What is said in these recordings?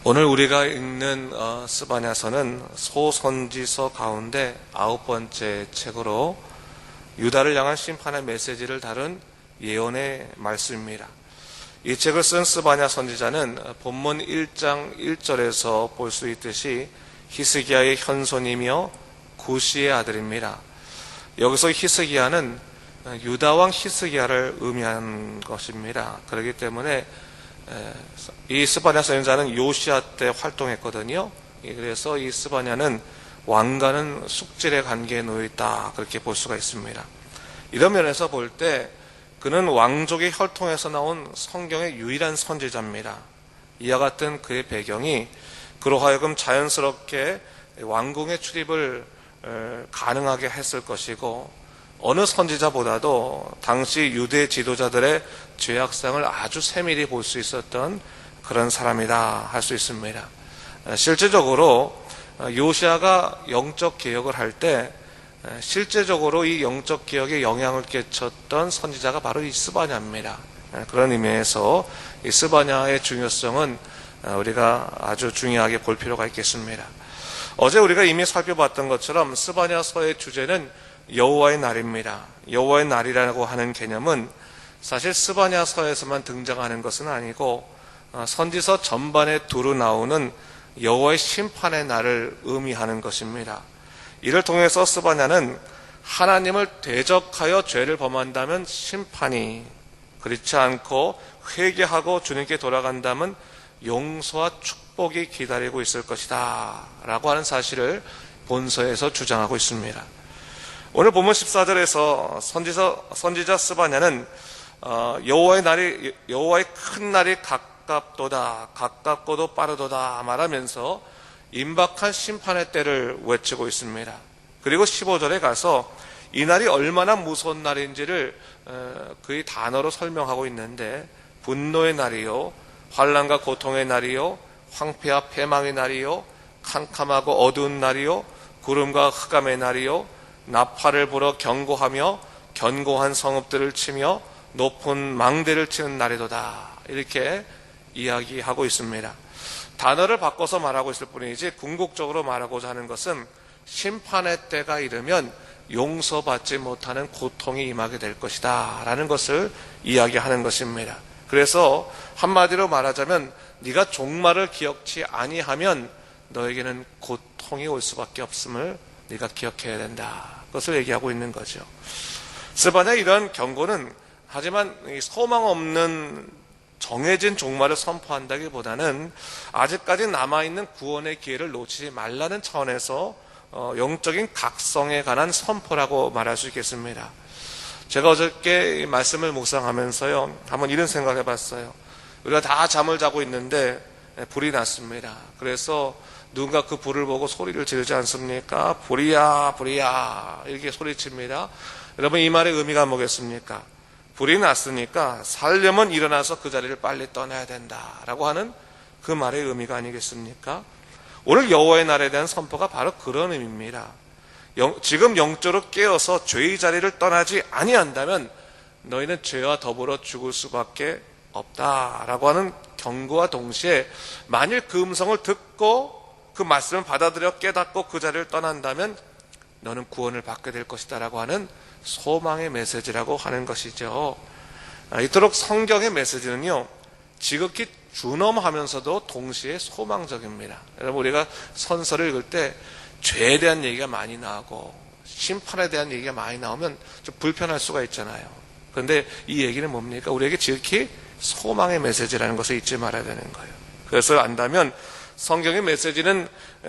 오늘 우리가 읽는 스바냐서는 소선지서 가운데 9번째 책으로 유다를 향한 심판의 메시지를 다룬 예언의 말씀입니다. 이 책을 쓴 스바냐 선지자는 본문 1장 1절에서 볼 수 있듯이 히스기야의 현손이며 구시의 아들입니다. 여기서 히스기야는 유다왕 히스기야를 의미하는 것입니다. 그렇기 때문에 이 스바냐 선지자는 요시야 때 활동했거든요. 그래서 이 스바냐는 왕과는 숙질의 관계에 놓여 있다, 그렇게 볼 수가 있습니다. 이런 면에서 볼 때 그는 왕족의 혈통에서 나온 성경의 유일한 선지자입니다. 이와 같은 그의 배경이 그로 하여금 자연스럽게 왕궁의 출입을 가능하게 했을 것이고, 어느 선지자보다도 당시 유대 지도자들의 죄악상을 아주 세밀히 볼 수 있었던 그런 사람이다 할 수 있습니다. 실제적으로 요시야가 영적 개혁을 할 때 실제적으로 이 영적 개혁에 영향을 끼쳤던 선지자가 바로 이 스바냐입니다. 그런 의미에서 이 스바냐의 중요성은 우리가 아주 중요하게 볼 필요가 있겠습니다. 어제 우리가 이미 살펴봤던 것처럼 스바냐서의 주제는 여호와의 날입니다. 여호와의 날이라고 하는 개념은 사실 스바냐서에서만 등장하는 것은 아니고 선지서 전반에 두루 나오는 여호와의 심판의 날을 의미하는 것입니다. 이를 통해서 스바냐는 하나님을 대적하여 죄를 범한다면 심판이, 그렇지 않고 회개하고 주님께 돌아간다면 용서와 축복이 기다리고 있을 것이다 라고 하는 사실을 본서에서 주장하고 있습니다. 오늘 본문 14절에서 선지자 스바냐는 여호와의 큰 날이 가깝도다, 가깝고도 빠르도다 말하면서 임박한 심판의 때를 외치고 있습니다. 그리고 15절에 가서 이 날이 얼마나 무서운 날인지를 그의 단어로 설명하고 있는데, 분노의 날이요, 환난과 고통의 날이요, 황폐와 패망의 날이요, 캄캄하고 어두운 날이요, 구름과 흑암의 날이요, 나팔을 불어 경고하며 견고한 성읍들을 치며 높은 망대를 치는 날이도다, 이렇게 이야기하고 있습니다. 단어를 바꿔서 말하고 있을 뿐이지 궁극적으로 말하고자 하는 것은 심판의 때가 이르면 용서받지 못하는 고통이 임하게 될 것이다 라는 것을 이야기하는 것입니다. 그래서 한마디로 말하자면 네가 종말을 기억치 아니하면 너에게는 고통이 올 수밖에 없음을 네가 기억해야 된다, 그것을 얘기하고 있는 거죠. 스바냐의 이런 경고는 하지만 소망 없는 정해진 종말을 선포한다기보다는 아직까지 남아있는 구원의 기회를 놓치지 말라는 차원에서 영적인 각성에 관한 선포라고 말할 수 있겠습니다. 제가 어저께 말씀을 묵상하면서요, 한번 이런 생각을 해봤어요. 우리가 다 잠을 자고 있는데 불이 났습니다. 그래서 누군가 그 불을 보고 소리를 지르지 않습니까? 불이야, 불이야, 이렇게 소리칩니다. 여러분, 이 말의 의미가 뭐겠습니까? 불이 났으니까 살려면 일어나서 그 자리를 빨리 떠나야 된다라고 하는 그 말의 의미가 아니겠습니까? 오늘 여호와의 날에 대한 선포가 바로 그런 의미입니다. 지금 영적으로 깨어서 죄의 자리를 떠나지 아니한다면 너희는 죄와 더불어 죽을 수밖에 없다라고 하는 경고와 동시에, 만일 그 음성을 듣고 그 말씀을 받아들여 깨닫고 그 자리를 떠난다면 너는 구원을 받게 될 것이다 라고 하는 소망의 메시지라고 하는 것이죠. 이토록 성경의 메시지는요, 지극히 준엄하면서도 동시에 소망적입니다. 여러분, 우리가 선서를 읽을 때 죄에 대한 얘기가 많이 나오고 심판에 대한 얘기가 많이 나오면 좀 불편할 수가 있잖아요. 그런데 이 얘기는 뭡니까? 우리에게 지극히 소망의 메시지라는 것을 잊지 말아야 되는 거예요. 그래서 안다면 성경의 메시지는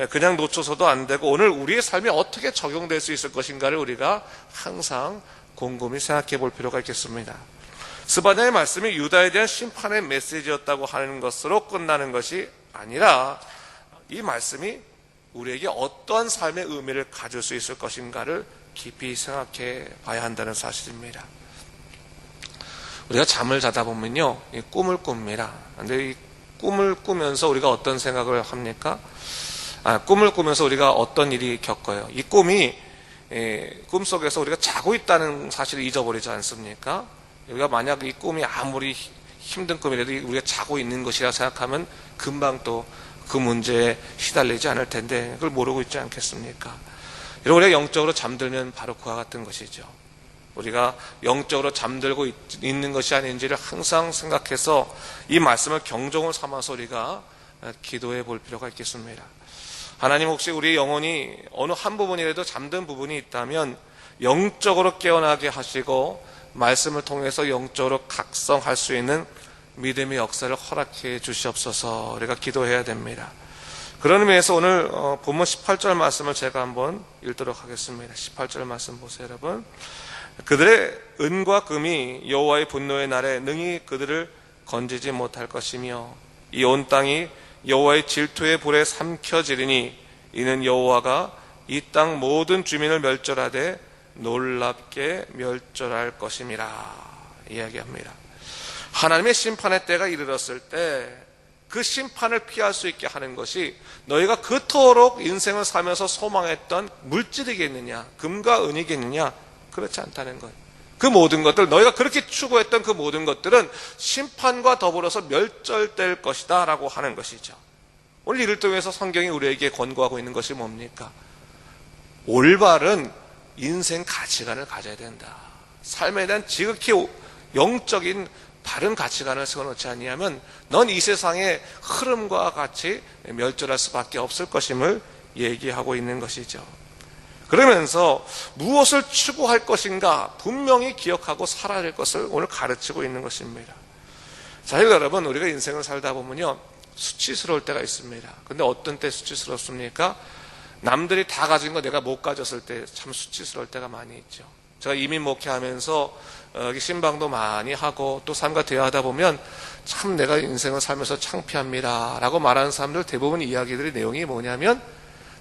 그냥 놓쳐서도 안 되고 오늘 우리의 삶에 어떻게 적용될 수 있을 것인가를 우리가 항상 곰곰이 생각해 볼 필요가 있겠습니다. 스바냐의 말씀이 유다에 대한 심판의 메시지였다고 하는 것으로 끝나는 것이 아니라 이 말씀이 우리에게 어떠한 삶의 의미를 가질 수 있을 것인가를 깊이 생각해 봐야 한다는 사실입니다. 우리가 잠을 자다 보면요, 꿈을 꿉니다. 근데 이 꿈을 꾸면서 우리가 어떤 생각을 합니까? 꿈을 꾸면서 우리가 어떤 일이 겪어요? 이 꿈이 꿈속에서 우리가 자고 있다는 사실을 잊어버리지 않습니까? 우리가 만약 이 꿈이 아무리 힘든 꿈이라도 우리가 자고 있는 것이라 생각하면 금방 또 그 문제에 시달리지 않을 텐데 그걸 모르고 있지 않겠습니까? 여러분, 우리가 영적으로 잠들면 바로 그와 같은 것이죠. 우리가 영적으로 잠들고 있는 것이 아닌지를 항상 생각해서 이 말씀을 경종을 삼아서 우리가 기도해 볼 필요가 있겠습니다. 하나님, 혹시 우리 영혼이 어느 한 부분이라도 잠든 부분이 있다면 영적으로 깨어나게 하시고 말씀을 통해서 영적으로 각성할 수 있는 믿음의 역사를 허락해 주시옵소서. 우리가 기도해야 됩니다. 그런 의미에서 오늘 본문 18절 말씀을 제가 한번 읽도록 하겠습니다. 18절 말씀 보세요, 여러분. 그들의 은과 금이 여호와의 분노의 날에 능히 그들을 건지지 못할 것이며 이 온 땅이 여호와의 질투의 불에 삼켜지리니 이는 여호와가 이 땅 모든 주민을 멸절하되 놀랍게 멸절할 것임이라 이야기합니다. 하나님의 심판의 때가 이르렀을 때 그 심판을 피할 수 있게 하는 것이 너희가 그토록 인생을 살면서 소망했던 물질이겠느냐, 금과 은이겠느냐, 그렇지 않다는 거예요. 그 모든 것들, 너희가 그렇게 추구했던 그 모든 것들은 심판과 더불어서 멸절될 것이다 라고 하는 것이죠. 오늘 이를 통해서 성경이 우리에게 권고하고 있는 것이 뭡니까? 올바른 인생 가치관을 가져야 된다. 삶에 대한 지극히 영적인 바른 가치관을 세워놓지 아니하면 넌 이 세상의 흐름과 같이 멸절할 수밖에 없을 것임을 얘기하고 있는 것이죠. 그러면서 무엇을 추구할 것인가 분명히 기억하고 살아야 할 것을 오늘 가르치고 있는 것입니다. 자, 여러분, 우리가 인생을 살다 보면요, 수치스러울 때가 있습니다. 근데 어떤 때 수치스럽습니까? 남들이 다 가진 거 내가 못 가졌을 때 참 수치스러울 때가 많이 있죠. 제가 이민 목회하면서 신방도 많이 하고 또 삶과 대화하다 보면 참 내가 인생을 살면서 창피합니다 라고 말하는 사람들 대부분 이야기들의 내용이 뭐냐면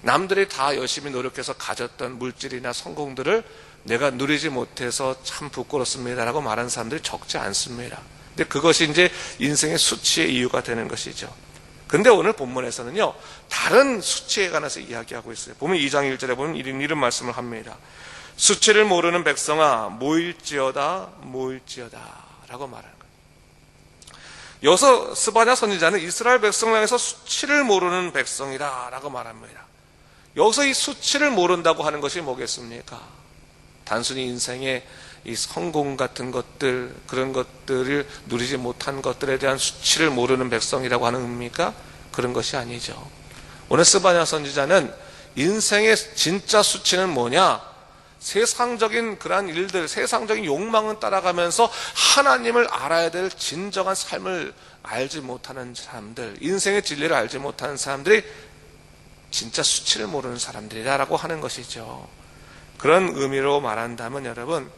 남들이 다 열심히 노력해서 가졌던 물질이나 성공들을 내가 누리지 못해서 참 부끄럽습니다 라고 말하는 사람들이 적지 않습니다. 근데 그것이 이제 인생의 수치의 이유가 되는 것이죠. 근데 오늘 본문에서는요, 다른 수치에 관해서 이야기하고 있어요. 보면 2장 1절에 보면 이런 말씀을 합니다. 수치를 모르는 백성아 모일지어다 모일지어다 라고 말하는 거예요. 여기서 스바냐 선지자는 이스라엘 백성을 향해서 수치를 모르는 백성이다 라고 말합니다. 여기서 이 수치를 모른다고 하는 것이 뭐겠습니까? 단순히 인생의 이 성공 같은 것들, 그런 것들을 누리지 못한 것들에 대한 수치를 모르는 백성이라고 하는 의미입니까? 그런 것이 아니죠. 오늘 스바냐 선지자는 인생의 진짜 수치는 뭐냐? 세상적인 그러한 일들, 세상적인 욕망을 따라가면서 하나님을 알아야 될 진정한 삶을 알지 못하는 사람들, 인생의 진리를 알지 못하는 사람들이 진짜 수치를 모르는 사람들이다라고 하는 것이죠. 그런 의미로 말한다면 여러분,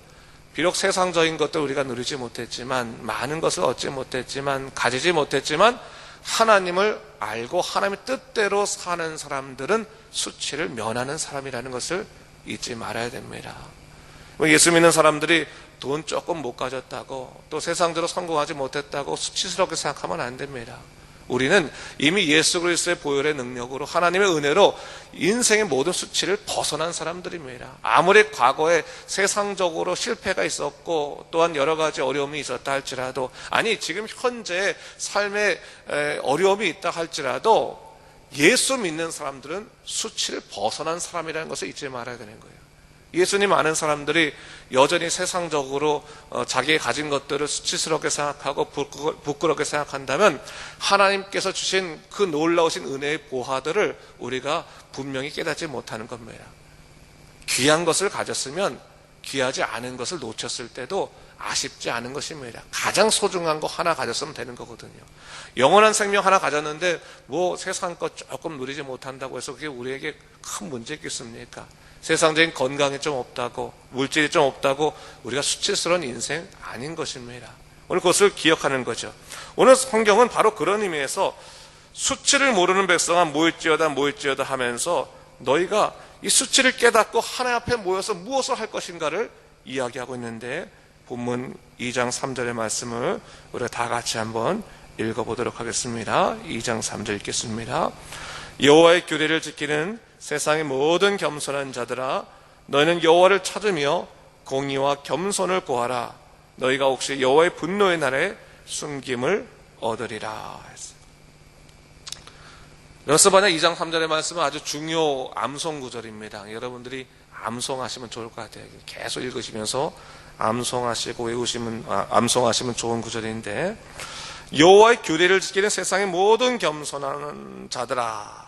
비록 세상적인 것도 우리가 누리지 못했지만, 많은 것을 얻지 못했지만, 가지지 못했지만 하나님을 알고 하나님의 뜻대로 사는 사람들은 수치를 면하는 사람이라는 것을 잊지 말아야 됩니다. 예수 믿는 사람들이 돈 조금 못 가졌다고 또 세상적으로 성공하지 못했다고 수치스럽게 생각하면 안 됩니다. 우리는 이미 예수 그리스도의 보혈의 능력으로 하나님의 은혜로 인생의 모든 수치를 벗어난 사람들입니다. 아무리 과거에 세상적으로 실패가 있었고 또한 여러 가지 어려움이 있었다 할지라도, 아니 지금 현재 삶에 어려움이 있다 할지라도 예수 믿는 사람들은 수치를 벗어난 사람이라는 것을 잊지 말아야 되는 거예요. 예수님 아는 사람들이 여전히 세상적으로 자기의 가진 것들을 수치스럽게 생각하고 부끄럽게 생각한다면 하나님께서 주신 그 놀라우신 은혜의 보화들을 우리가 분명히 깨닫지 못하는 겁니다. 귀한 것을 가졌으면 귀하지 않은 것을 놓쳤을 때도 아쉽지 않은 것입니다. 가장 소중한 거 하나 가졌으면 되는 거거든요. 영원한 생명 하나 가졌는데 뭐 세상 것 조금 누리지 못한다고 해서 그게 우리에게 큰 문제 있겠습니까? 세상적인 건강이 좀 없다고, 물질이 좀 없다고 우리가 수치스러운 인생 아닌 것입니다. 오늘 그것을 기억하는 거죠. 오늘 성경은 바로 그런 의미에서 수치를 모르는 백성아 모일지어다 모일지어다 하면서 너희가 이 수치를 깨닫고 하나님 앞에 모여서 무엇을 할 것인가를 이야기하고 있는데, 본문 2장 3절의 말씀을 우리가 다 같이 한번 읽어보도록 하겠습니다. 2장 3절 읽겠습니다. 여호와의 규례를 지키는 세상의 모든 겸손한 자들아, 너희는 여호와를 찾으며 공의와 겸손을 구하라. 너희가 혹시 여호와의 분노의 날에 숨김을 얻으리라. 여호수아냐 2장 3절의 말씀은 아주 중요 암송 구절입니다. 여러분들이 암송하시면 좋을 것 같아요. 계속 읽으시면서 암송하시고 외우시면 암송하시면 좋은 구절인데, 여호와의 규례를 지키는 세상의 모든 겸손한 자들아.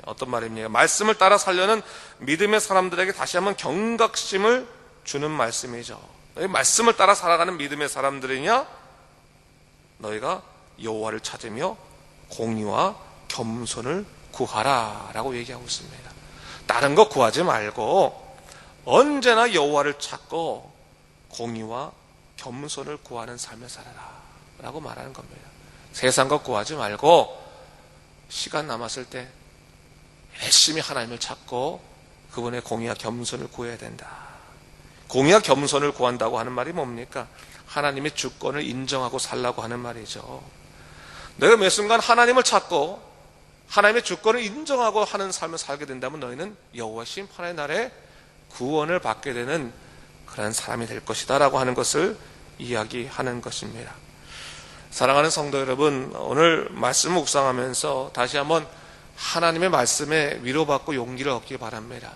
어떤 말입니까? 말씀을 따라 살려는 믿음의 사람들에게 다시 한번 경각심을 주는 말씀이죠. 말씀을 따라 살아가는 믿음의 사람들이냐? 너희가 여호와를 찾으며 공의와 겸손을 구하라 라고 얘기하고 있습니다. 다른 거 구하지 말고 언제나 여호와를 찾고 공의와 겸손을 구하는 삶을 살아라 라고 말하는 겁니다. 세상 것 구하지 말고 시간 남았을 때 열심히 하나님을 찾고 그분의 공의와 겸손을 구해야 된다. 공의와 겸손을 구한다고 하는 말이 뭡니까? 하나님의 주권을 인정하고 살라고 하는 말이죠. 내가 매 순간 하나님을 찾고 하나님의 주권을 인정하고 하는 삶을 살게 된다면 너희는 여호와 심판의 날에 구원을 받게 되는 그런 사람이 될 것이다 라고 하는 것을 이야기하는 것입니다. 사랑하는 성도 여러분, 오늘 말씀을 묵상하면서 다시 한번 하나님의 말씀에 위로받고 용기를 얻기 바랍니다.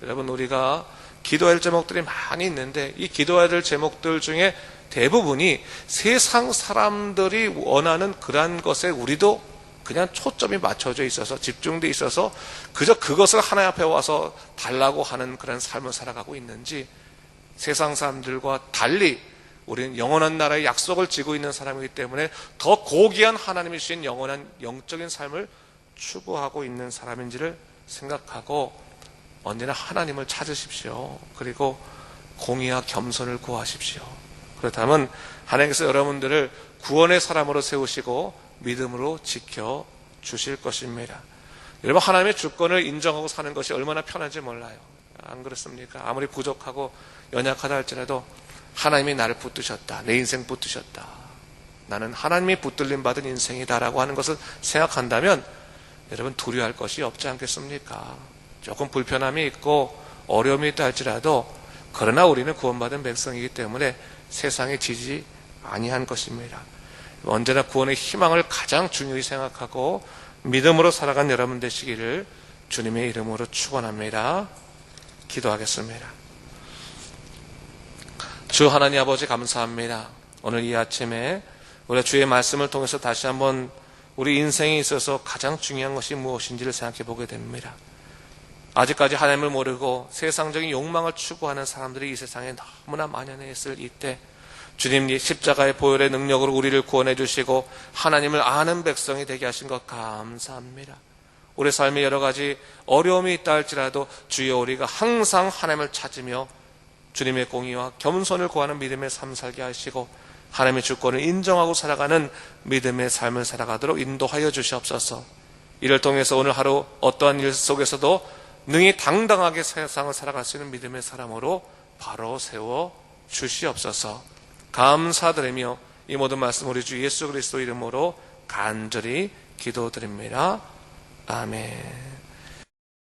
여러분, 우리가 기도해야 할 제목들이 많이 있는데 이 기도해야 될 제목들 중에 대부분이 세상 사람들이 원하는 그러한 것에 우리도 그냥 초점이 맞춰져 있어서 집중돼 있어서 그저 그것을 하나님 앞에 와서 달라고 하는 그런 삶을 살아가고 있는지, 세상 사람들과 달리 우리는 영원한 나라의 약속을 지고 있는 사람이기 때문에 더 고귀한 하나님이 주신 영원한 영적인 삶을 추구하고 있는 사람인지를 생각하고 언제나 하나님을 찾으십시오. 그리고 공의와 겸손을 구하십시오. 그렇다면 하나님께서 여러분들을 구원의 사람으로 세우시고 믿음으로 지켜주실 것입니다. 여러분, 하나님의 주권을 인정하고 사는 것이 얼마나 편한지 몰라요. 안 그렇습니까? 아무리 부족하고 연약하다 할지라도 하나님이 나를 붙드셨다. 내 인생 붙드셨다. 나는 하나님이 붙들림 받은 인생이다라고 하는 것을 생각한다면 여러분, 두려워할 것이 없지 않겠습니까? 조금 불편함이 있고 어려움이 있다 할지라도 그러나 우리는 구원받은 백성이기 때문에 세상에 지지 아니한 것입니다. 언제나 구원의 희망을 가장 중요히 생각하고 믿음으로 살아간 여러분 되시기를 주님의 이름으로 축원합니다. 기도하겠습니다. 주 하나님 아버지, 감사합니다. 오늘 이 아침에 우리가 주의 말씀을 통해서 다시 한번 우리 인생에 있어서 가장 중요한 것이 무엇인지를 생각해 보게 됩니다. 아직까지 하나님을 모르고 세상적인 욕망을 추구하는 사람들이 이 세상에 너무나 만연해 있을 이때 주님 십자가의 보혈의 능력으로 우리를 구원해 주시고 하나님을 아는 백성이 되게 하신 것 감사합니다. 우리 삶에 여러 가지 어려움이 있다 할지라도 주여 우리가 항상 하나님을 찾으며 주님의 공의와 겸손을 구하는 믿음의 삶 살게 하시고 하나님의 주권을 인정하고 살아가는 믿음의 삶을 살아가도록 인도하여 주시옵소서. 이를 통해서 오늘 하루 어떠한 일 속에서도 능히 당당하게 세상을 살아갈 수 있는 믿음의 사람으로 바로 세워 주시옵소서. 감사드리며 이 모든 말씀 우리 주 예수 그리스도 이름으로 간절히 기도드립니다. 아멘.